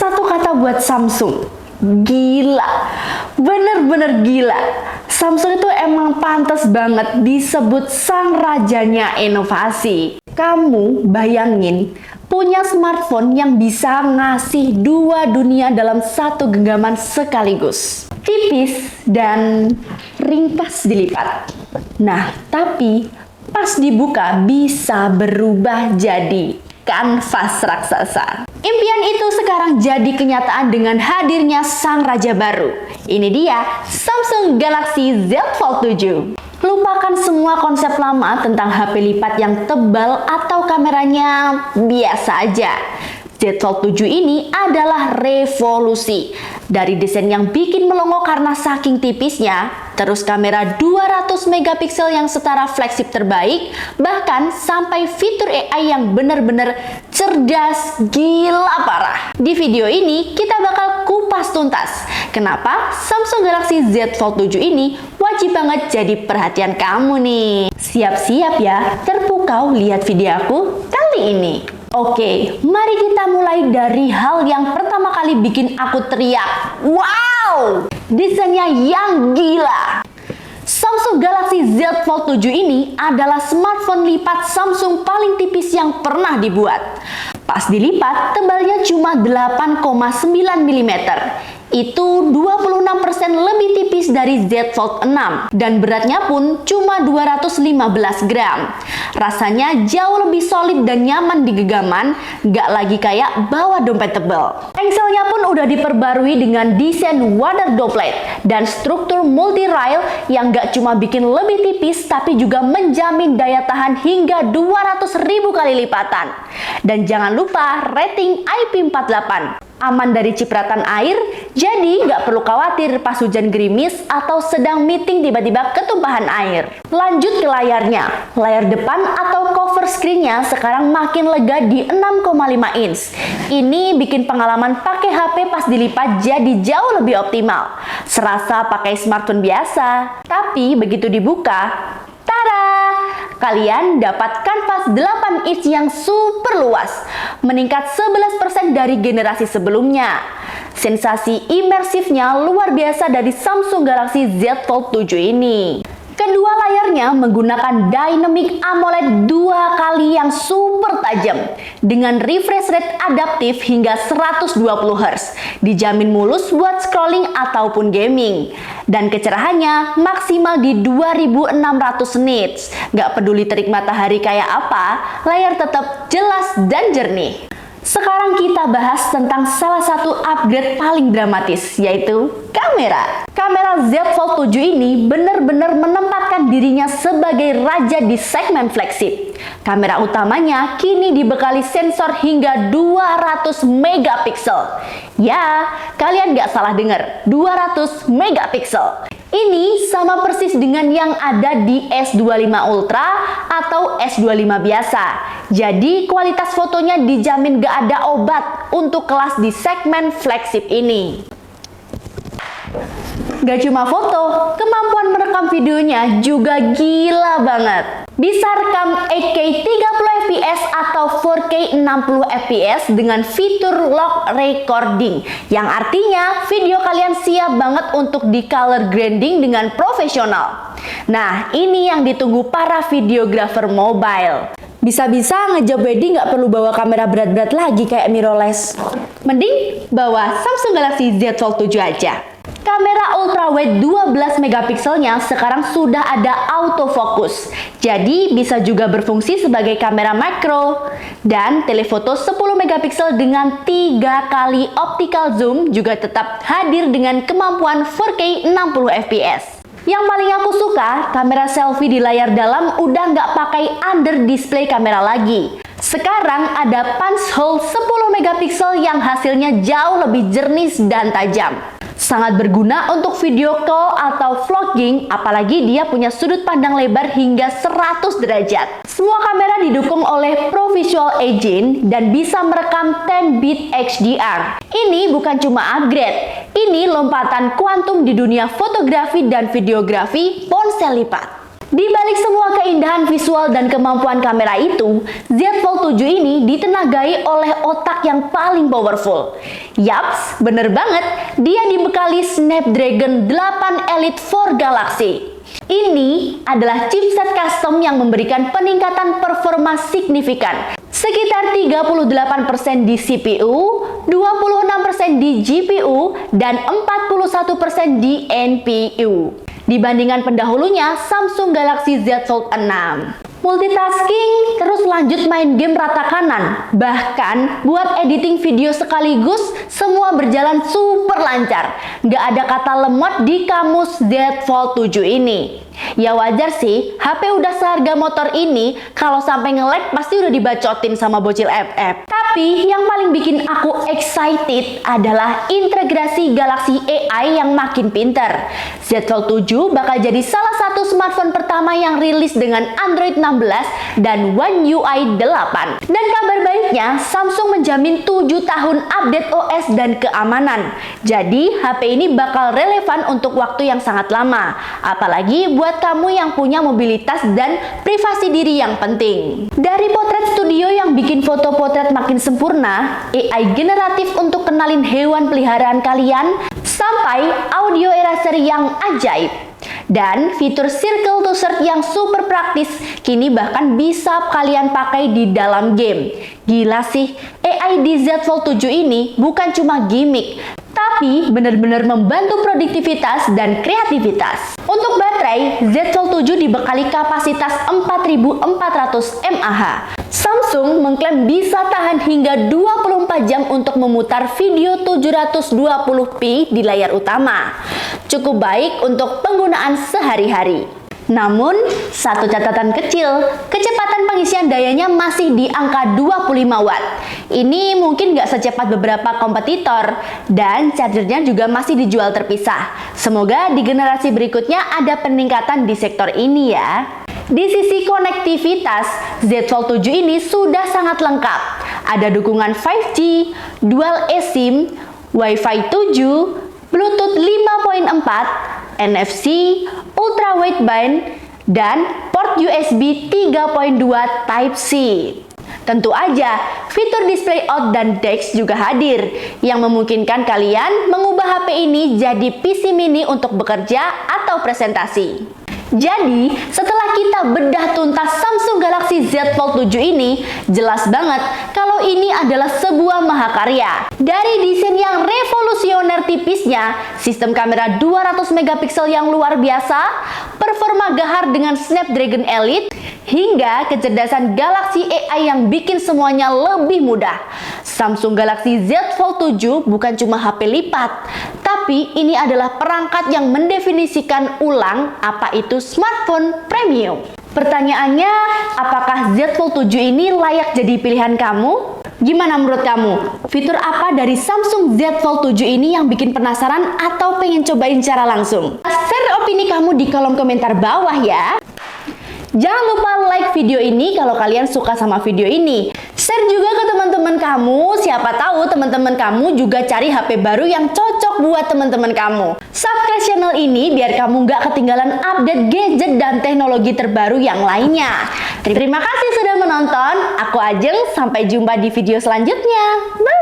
Satu kata buat Samsung, gila, bener-bener gila. Samsung itu emang pantas banget disebut sang rajanya inovasi. Kamu bayangin punya smartphone yang bisa ngasih dua dunia dalam satu genggaman sekaligus. Tipis dan ringkas dilipat. Nah, tapi pas dibuka bisa berubah jadi kanvas raksasa. Impian itu sekarang jadi kenyataan dengan hadirnya sang raja baru. Ini dia Samsung Galaxy Z Fold 7. Lupakan semua konsep lama tentang HP lipat yang tebal atau kameranya biasa aja. Z Fold 7 ini adalah revolusi. Dari desain yang bikin melongo karena saking tipisnya, terus kamera 200 megapiksel yang setara flagship terbaik, bahkan sampai fitur AI yang bener-bener cerdas, gila parah. Di video ini kita bakal kupas tuntas kenapa Samsung Galaxy Z Fold 7 ini wajib banget jadi perhatian kamu nih. Siap-siap ya, terpukau lihat video aku kali ini. Oke, mari kita mulai dari hal yang pertama kali bikin aku teriak. Wow! Desainnya yang gila! Samsung Galaxy Z Fold 7 ini adalah smartphone lipat Samsung paling tipis yang pernah dibuat. Pas dilipat, tebalnya cuma 8,9 mm. Itu 26% lebih tipis dari Z Fold 6 dan beratnya pun cuma 215 gram. Rasanya jauh lebih solid dan nyaman di genggaman, gak lagi kayak bawa dompet tebal. Engselnya pun udah diperbarui dengan desain water doublet dan struktur multi-rail yang gak cuma bikin lebih tipis tapi juga menjamin daya tahan hingga 200.000 kali lipatan. Dan jangan lupa rating IP48. Aman dari cipratan air, jadi nggak perlu khawatir pas hujan gerimis atau sedang meeting tiba-tiba ketumpahan air. Lanjut ke layarnya. Layar depan atau cover screen-nya sekarang makin lega di 6,5 inch. Ini bikin pengalaman pakai HP pas dilipat jadi jauh lebih optimal. Serasa pakai smartphone biasa. Tapi begitu dibuka, tada! Kalian dapat kanvas 8 inch yang super luas, meningkat 11% dari generasi sebelumnya. Sensasi imersifnya luar biasa dari Samsung Galaxy Z Fold 7 ini. Kedua layarnya menggunakan Dynamic AMOLED 2 kali yang super tajam dengan refresh rate adaptif hingga 120 Hz. Dijamin mulus buat scrolling ataupun gaming. Dan kecerahannya maksimal di 2600 nits. Gak peduli terik matahari kayak apa, layar tetap jelas dan jernih. Sekarang kita bahas tentang salah satu upgrade paling dramatis, yaitu kamera. Kamera Z Fold 7 ini benar-benar menempatkan dirinya sebagai raja di segmen flagship. Kamera utamanya kini dibekali sensor hingga 200 megapiksel. Ya, kalian gak salah dengar, 200 megapiksel. Ini sama persis dengan yang ada di S25 Ultra atau S25 biasa. Jadi kualitas fotonya dijamin gak ada obat untuk kelas di segmen flagship ini. Gak cuma foto, kemampuan merekam videonya juga gila banget. Bisa rekam 8K 30 fps atau 4K 60 fps dengan fitur lock recording, yang artinya video kalian siap banget untuk di color grading dengan profesional. Nah, ini yang ditunggu para videographer mobile. Bisa-bisa ngejob wedding nggak perlu bawa kamera berat-berat lagi kayak mirrorless. Mending bawa Samsung Galaxy Z Fold 7 aja. Kamera ultrawide 12 megapikselnya sekarang sudah ada autofocus. Jadi bisa juga berfungsi sebagai kamera makro. Dan telefoto 10 megapiksel dengan 3 kali optical zoom juga tetap hadir dengan kemampuan 4K 60 fps. Yang paling aku suka, kamera selfie di layar dalam udah nggak pakai under display kamera lagi. Sekarang ada punch hole 10 megapiksel yang hasilnya jauh lebih jernih dan tajam. Sangat berguna untuk video call atau vlogging, apalagi dia punya sudut pandang lebar hingga 100 derajat. Semua kamera didukung oleh Pro Visual Engine dan bisa merekam 10-bit HDR. Ini bukan cuma upgrade, ini lompatan kuantum di dunia fotografi dan videografi ponsel lipat. Di balik semua keindahan visual dan kemampuan kamera itu, Z Fold 7 ini ditenagai oleh otak yang paling powerful. Yaps, bener banget, dia dibekali Snapdragon 8 Elite 4 Galaxy. Ini adalah chipset custom yang memberikan peningkatan performa signifikan. Sekitar 38% di CPU, 26% di GPU, dan 41% di NPU. Dibandingkan pendahulunya, Samsung Galaxy Z Fold 6. Multitasking, terus lanjut main game rata kanan. Bahkan, buat editing video sekaligus, semua berjalan super lancar. Nggak ada kata lemot di kamus Z Fold 7 ini. Ya wajar sih, HP udah seharga motor ini, kalau sampai nge-lag pasti udah dibacotin sama bocil FF. Tapi yang paling bikin aku excited adalah integrasi Galaxy AI yang makin pinter. Z Fold 7 bakal jadi salah satu smartphone pertama yang rilis dengan Android 16 dan One UI 8. Dan kabar baiknya, Samsung menjamin 7 tahun update OS dan keamanan. Jadi, HP ini bakal relevan untuk waktu yang sangat lama. Apalagi buat kamu yang punya mobilitas dan privasi diri yang penting. Dari potret studio yang bikin foto potret makin sempurna, AI generatif untuk kenalin hewan peliharaan kalian, sampai audio eraser yang ajaib. Dan fitur Circle to Search yang super praktis, kini bahkan bisa kalian pakai di dalam game. Gila sih, AI di Z Fold 7 ini bukan cuma gimmick, tapi benar-benar membantu produktivitas dan kreativitas. Untuk baterai, Z Fold 7 dibekali kapasitas 4400 mAh. Samsung mengklaim bisa tahan hingga 24 jam untuk memutar video 720p di layar utama. Cukup baik untuk penggunaan sehari-hari. Namun, satu catatan kecil, kecepatan pengisian dayanya masih di angka 25 watt. Ini mungkin nggak secepat beberapa kompetitor, dan chargernya juga masih dijual terpisah. Semoga di generasi berikutnya ada peningkatan di sektor ini ya. Di sisi konektivitas, Z Fold 7 ini sudah sangat lengkap. Ada dukungan 5G, Dual eSIM, Wi-Fi 7, Bluetooth 5.4, NFC, Ultra Wideband, dan port USB 3.2 Type-C. Tentu aja, fitur display out dan DeX juga hadir, yang memungkinkan kalian mengubah HP ini jadi PC mini untuk bekerja atau presentasi. Jadi, setelah kita bedah tuntas Samsung Galaxy Z Fold 7 ini, jelas banget kalau ini adalah sebuah mahakarya. Dari desain yang revolusioner tipisnya, sistem kamera 200 megapiksel yang luar biasa, performa gahar dengan Snapdragon Elite, hingga kecerdasan Galaxy AI yang bikin semuanya lebih mudah. Samsung Galaxy Z Fold 7 bukan cuma HP lipat, tapi ini adalah perangkat yang mendefinisikan ulang apa itu smartphone premium. Pertanyaannya, apakah Z Fold 7 ini layak jadi pilihan kamu? Gimana menurut kamu? Fitur apa dari Samsung Z Fold 7 ini yang bikin penasaran atau pengen cobain secara langsung? Share opini kamu di kolom komentar bawah ya. Jangan lupa like video ini kalau kalian suka sama video ini. Share juga ke teman-teman kamu, siapa tahu teman-teman kamu juga cari HP baru yang cocok buat teman-teman kamu. Subscribe channel ini biar kamu nggak ketinggalan update gadget dan teknologi terbaru yang lainnya. Terima kasih sudah menonton. Aku Ajeng, sampai jumpa di video selanjutnya. Bye!